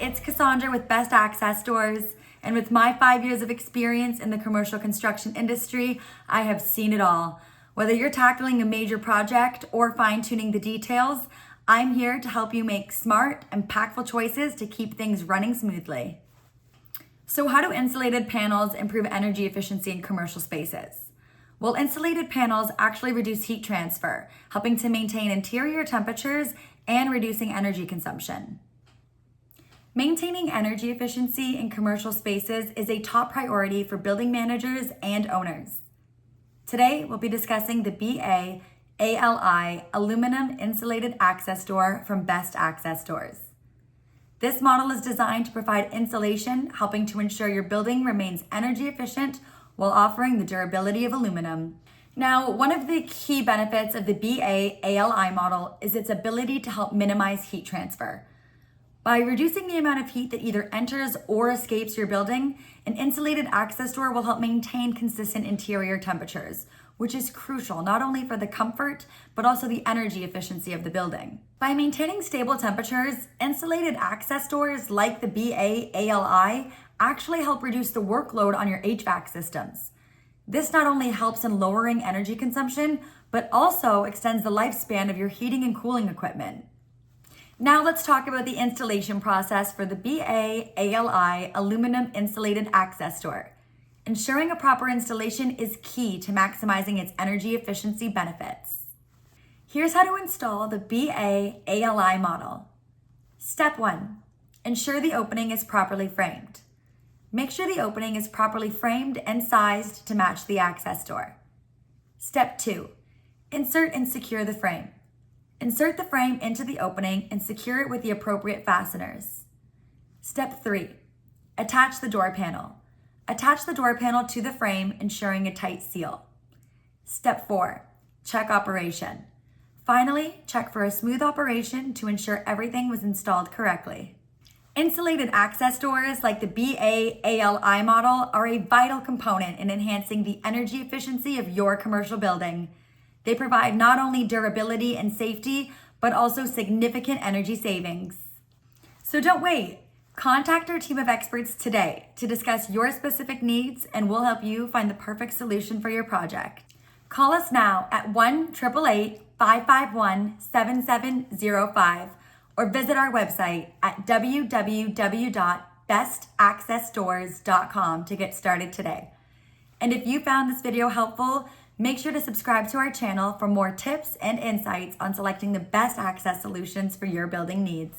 it's Cassandra with Best Access Doors, and with my 5 years of experience in the commercial construction industry, I have seen it all. Whether you're tackling a major project or fine-tuning the details, I'm here to help you make smart, impactful choices to keep things running smoothly. So how do insulated panels improve energy efficiency in commercial spaces? Well, insulated panels actually reduce heat transfer, helping to maintain interior temperatures and reducing energy consumption. Maintaining energy efficiency in commercial spaces is a top priority for building managers and owners. Today, we'll be discussing the BA ALI aluminum insulated access door from Best Access Doors. This model is designed to provide insulation, helping to ensure your building remains energy efficient while offering the durability of aluminum. Now, one of the key benefits of the BA ALI model is its ability to help minimize heat transfer. By reducing the amount of heat that either enters or escapes your building, an insulated access door will help maintain consistent interior temperatures, which is crucial not only for the comfort, but also the energy efficiency of the building. By maintaining stable temperatures, insulated access doors like the BA ALI actually help reduce the workload on your HVAC systems. This not only helps in lowering energy consumption, but also extends the lifespan of your heating and cooling equipment. Now let's talk about the installation process for the BA ALI aluminum insulated access door. Ensuring a proper installation is key to maximizing its energy efficiency benefits. Here's how to install the BA ALI model. Step 1. Ensure the opening is properly framed. Make sure the opening is properly framed and sized to match the access door. Step 2. Insert and secure the frame. Insert the frame into the opening and secure it with the appropriate fasteners. Step 3. Attach the door panel. Attach the door panel to the frame, ensuring a tight seal. Step 4. Check operation. Finally, check for a smooth operation to ensure everything was installed correctly. Insulated access doors like the BA ALI model are a vital component in enhancing the energy efficiency of your commercial building. They provide not only durability and safety, but also significant energy savings. So don't wait. Contact our team of experts today to discuss your specific needs, and we'll help you find the perfect solution for your project. Call us now at 1-888-551-7705 or visit our website at www.bestaccessdoors.com to get started today. And if you found this video helpful, make sure to subscribe to our channel for more tips and insights on selecting the best access solutions for your building needs.